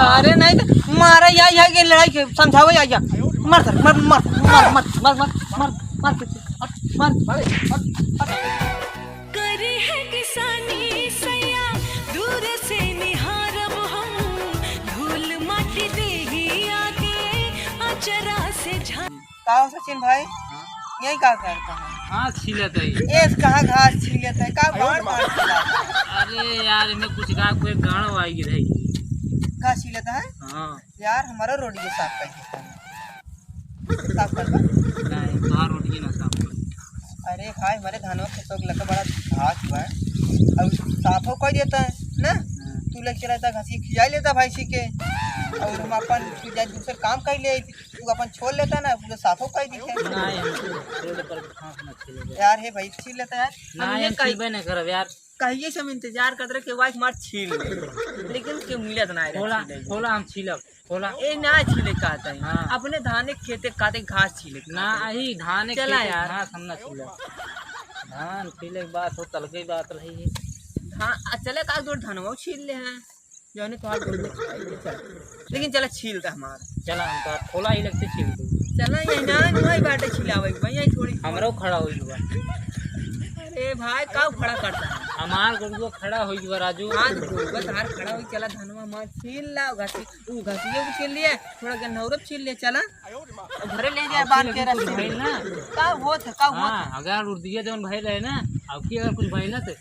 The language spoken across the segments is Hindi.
अरे नहीं तो मारा या के लड़ाई के समझाओ या मर सर मर मर मर मर मर मर मर मर मर करे है किसानी सैया दूर से निहारब हम धूल माटी देही आगे अचरा से झा का सचिन भाई यही का करता है हाँ छीलत है ये कहाँ घास छीलत है का बाढ़ मार अरे यार मैं कुछ का कोई गाँव आई रही घास छीलत है हाँ यार हमारा रोड ये साफ कर साफ कर नहीं बाहर रोटी ना साफ अरे भाई हमारे धानों के तो लगा बड़ा घास हुआ है अब साफ हो कर देता है ना तू लग चला था घास खिला लेता भाई सी के और हम अपन दूसरे काम कर ले तू अपन छोड़ लेता ना पूरा साफ हो कर दिखे रोड पर घास ना छीले यार हे भाई छील लेता यार नहीं छीलबे नहीं करब यार कहिए से हम इंतजार कर रहे कि वाइफ मार छील लेकिन के मिलत ना थोड़ा थोड़ा हम छीलब थोड़ा ए ना छीले कहता है हाँ। अपने धाने खेते काटे घास छीले ना ही धान चला यार। घास हम ना छीलब धान छीले के बात हो तलके बात रही है हाँ चले का दो धनवा छील ले हैं जो ने तोहार बोल चल लेकिन चला छीलता हमारा चला हम तो थोड़ा ही लगते छील दो चला यही ना नहीं बाटे छिलावे भाई यही थोड़ी हमरो खड़ा होई हुआ अरे भाई का खड़ा करता है हमार गुरुआ खड़ा होई हुआ राजू हां गोबर धार खड़ा होई चला धनवा मार छील ला घासी ऊ घासिए को छील लिए थोड़ा गन्नौरब छील ले चला और घरे ले जाए बांध के रस्ते भइल ना का होत का होत हां अगर उर्दिया जवन भइल रहे ना अब की अगर कुछ भइल ना तो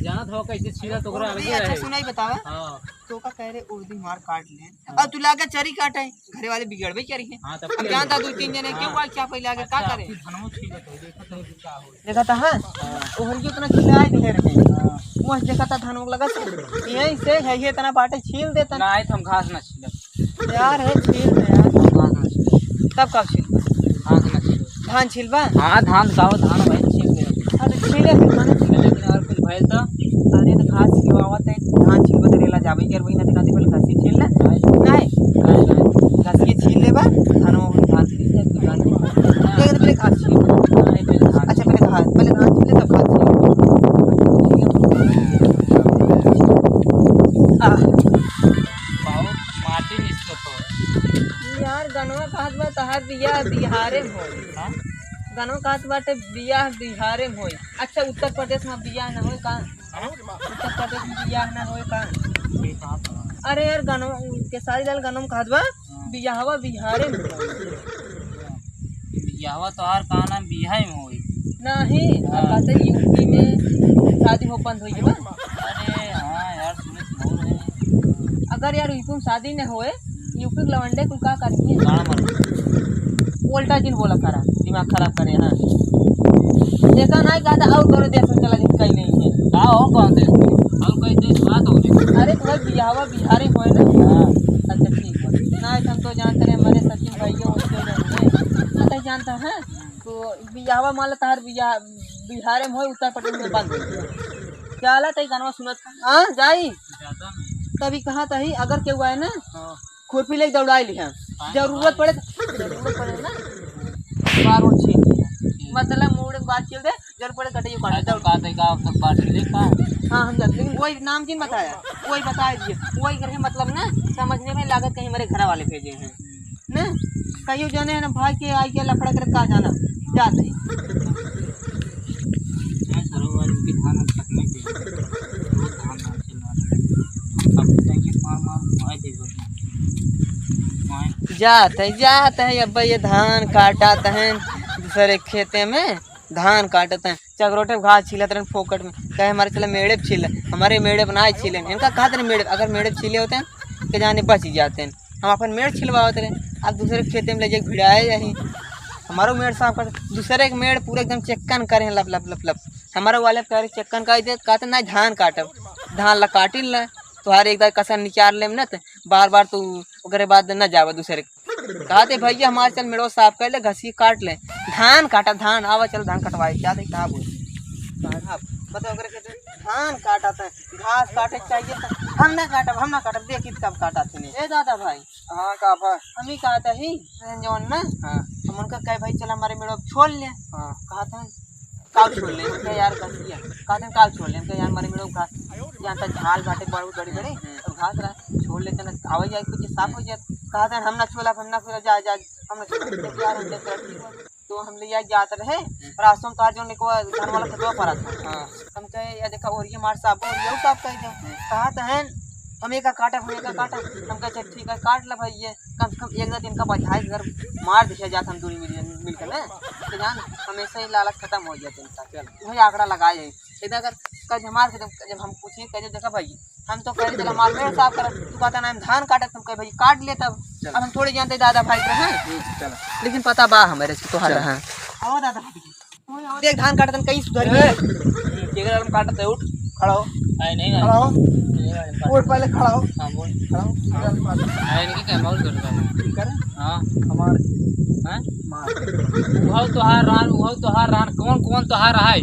जानत हो कैसे छीला तो ओकरा अलगे अच्छा रहे सुनाई बतावे हां तो का कह रहे उर्दी मार काट ले अब तू लागे चरी काटे घरे वाले बिगड़बे करी है हां तब अब जानता दो तीन जने क्यों क्या पहले आगे का करे धनमो छीला तो देखा तो का हो देखा था हां ओहर की उतना खिलाए ढेर है वो देखा था धान लगा यही से है ये इतना बाटे छील देता ना आए हम घास ना छीलब यार है छील दे यार घास ना छीलब तब कब छील घास ना छीलब धान छीलबा हां धान गाव धान भाई छील दे अरे छीले फिर माने लेकिन और कुछ भइल तो अरे तो घास छिलवावत है धान छिलबत रेला जाबे कर वही ना दिखाते पहले घास छील ले नहीं घास ये छील लेबा धान वो धान छील ले तो धान लेकिन पहले घास छील अच्छा पहले धान छील ले तब घास छील बहुत माटी निस्को तो यार गनवा कहत बा तहार बियाह बिहारे में होई हां गनवा कहत बाटे बियाह बिहारे में होई अच्छा उत्तर प्रदेश में बियाह ना होई का उत्तर प्रदेश में बियाह ना होई का अरे यार गनवा के सारी दाल गनम कहत बा बियाहवा बिहारे में होई बियाहवा तो हर का नाम बिहाई में होई नहीं कहते यूपी में शादी हो बंद होई बा अरे हां यार सुने बहुत है अगर यार यूपी में शादी न होए यूपी के लवंडे कुल का करिए गाना मर उल्टा जिन बोला करा दिमाग खराब करे हाँ देखा नहीं कहता और करो देश में चला कहीं नहीं है का हो कौन दे और कोई देश बात हो रही अरे तुम्हारे बिहावा बिहारी होए ना हां अच्छा ठीक है ना हम तो जानते हैं हमारे सचिन भैया उसके जानते ना तो जानता है तो बिहावा मान लो तार बिहार में होए उत्तर प्रदेश में बंद हो क्या हालत है गाना सुनत हाँ जाई ज्यादा तभी कहा था ही अगर केहू आए ना हां खुरपी लेके दौड़ा ली है जरूरत पड़े ना बारो छील मतलब मूड बात चल दे जरूरत पड़े कटे काट तो का दे का अब तक बात ले का हाँ हम जानते लेकिन वही नाम जिन बताया वही बता दिए वही करके मतलब ना समझने में लागत कहीं हमारे घर वाले भेजे हैं ना कहीं जाने हैं ना भाई के आई के लफड़ा कर कहा जाना जाते मैं सरोवर की धान तक नहीं दे वो धान ना चला अब जाएंगे मार आए देखो जाते हैं अब ये धान काटाते हैं दूसरे खेते में धान काटते हैं चगरोटे घास छीलते हैं फोकट में कहे हमारे चले मेड़े छीले हमारे मेड़े बनाए छीले इनका कहा था मेड़े अगर मेड़े छीले होते हैं कि जाने बच ही जाते हैं हम अपन मेड़ छिलवाते रहे अब दूसरे खेते में ले जाके भिड़ाए यही हमारो मेड़ साफ कर दूसरे के मेड़ पूरा एकदम चक्कन करे लप लप लप लप हमारे वाले कह रहे चक्कन का कहते ना धान काटब धान ला काटी ला तुहार एक कसर निचार ले न बार बार तू ओकरे बाद न जावा दूसरे कहते भैया हमारे चल मेड़ो साफ कर ले घसी काट ले धान काटा धान आवा चल धान कटवाए क्या दे कहा बोल बताओ धान काटा था घास काटे चाहिए था हम ना काटब देखी कब काटा थे ए दादा भाई हां का भाई हम ही कहा था ही जौन ना हां हम उनका कहे भाई चल हमारे मेड़ो छोड़ ले हां कहा था काल छोड़ ले उनका यार कहा था काल छोड़ ले उनका यार हमारे मेड़ो घास यहाँ तक झाल घाटे बड़ी बड़ी बड़ी घास रहा बोल लेते ना आवाज जाए कुछ साफ हो जाए, कहा था हम ना छोला जा जा हम ना छोला यार हम देख तो हम ले जाते रहे रास्तों में तो आज को घर वाला खतवा पड़ा था। हाँ हम कहे या देखा और ये मार साफ और ये साफ कह दे कहा था है हम एक काटा हम एक काटा हम कहे चल ठीक है काट ला भाई ये कम से कम एक दो दिन का बचाए घर मार दिया जाता हम दूरी मिलकर ना तो जान हमेशा ही लालच खत्म हो जाते इनका। चल वही आंकड़ा लगाए इधर अगर कल हमार जब हम पूछे कहे देखा भाई हम तो कह रहे थे हमारे मेड़ साफ कर तू कहता ना हम धान काटे तुम कहे भाई काट ले तब अब हम थोड़े जानते दादा भाई रहे लेकिन पता बा हमारे तुम्हारा हाँ आओ दादा देख धान काटते कहीं सुधर हम काटते उठ खड़ा हो नहीं खड़ा हो उठ पहले खड़ा हो हाँ बोल खड़ा हो इनकी क्या मौज कर हाँ हमारे हैं मार वह तोहार रान कौन तोहार है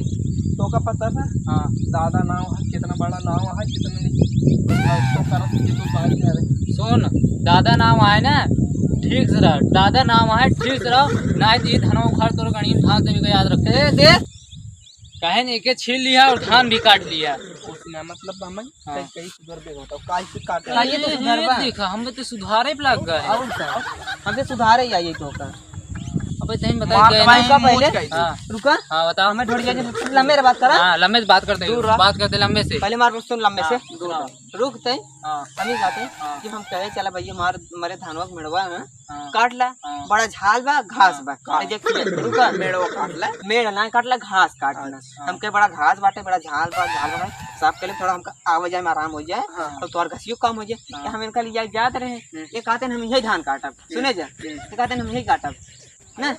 तो का पता ना हाँ दादा नाम है कितना बड़ा नाम है कितना नहीं तो करत के तो बात है सुन दादा नाम है ना ठीक से रह दादा नाम है ठीक से रह ना ये धनवा उखाड़ तोड़ गणित धान से भी याद रखे देख कहे ने के छील लिया और धान भी काट लिया उसमें मतलब हम हाँ। कहीं सुधर दे होता काहे से काट ये तो सुधारबा देखा हम तो सुधारे पे लग गए और हमसे सुधारे ही आई तो का अबे तहीं बता गए रुका पहले हाँ रुका हाँ बताओ हमें थोड़ी जाके लंबे बात करा हाँ लंबे से बात करते दूर हैं रह। बात करते लंबे से पहले मार सुन लंबे से हाँ। रुकते हाँ हम ही कहते हाँ। कि हम कहे चला भैया हमारे धानवा के मेड़वा है हाँ। काट ला हाँ। बड़ा झाल बा घास बा हाँ। देखिए रुका मेड़वा काट ला मेड़ ना काट ला घास काटना हम कहे बड़ा घास बाटे बड़ा झाल बा साफ करे थोड़ा हमका आवा जाए में आराम हो जाए और तुम्हार घसियो कम हो जाए हम इनका लिया जाते रहे ये कहते हम यही धान काटब सुने जा ये कहते हम यही काटब ना हम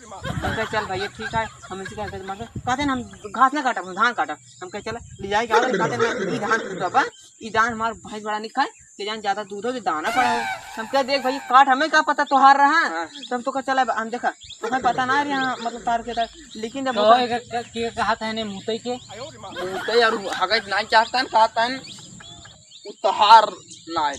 कहे चल भैया ठीक है हम इसी का मतलब कहते हम घास ना काटब हम धान काटब हम कहे चल ले जाए कहते ना ई धान फूटबा ई धान हमार भैंस बड़ा निकाय के जान ज्यादा दूध हो तो दाना पड़ा हो हम कहे देख भाई काट हमें क्या पता तोहार रहा तब तो चला हम देखा तुम्हें पता ना यहाँ मतलब तार के तार लेकिन जब के कहा था ने मुतई के मुतई और हगज नहीं चाहता है कहता है तोहार ना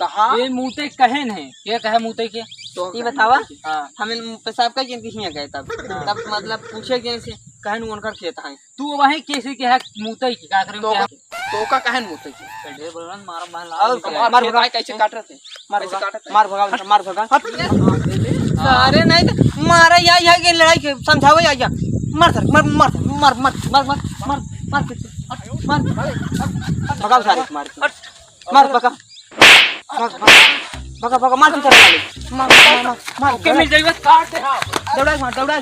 तहार ये मुतई कहे नहीं के कहे मुतई के तो ये बतावा हाँ हमें पेशाब का जिनकी हियां गए तब मतलब पूछे जैसे कहन उनकर खेत है तू वही कैसे के है मुतई की का करे तो का कहन मुतई ढेर बोलन मार मार भगा कैसे काट रहे थे मार भगा अरे नहीं मारा या के लड़ाई के समझाओ या मार सर मार मार मार मार मार मार मार मार मार भगा सारे मार भगा भगा भगा मार मार मार मार के मिल जाएगा काट दे दौड़ा मार दौड़ा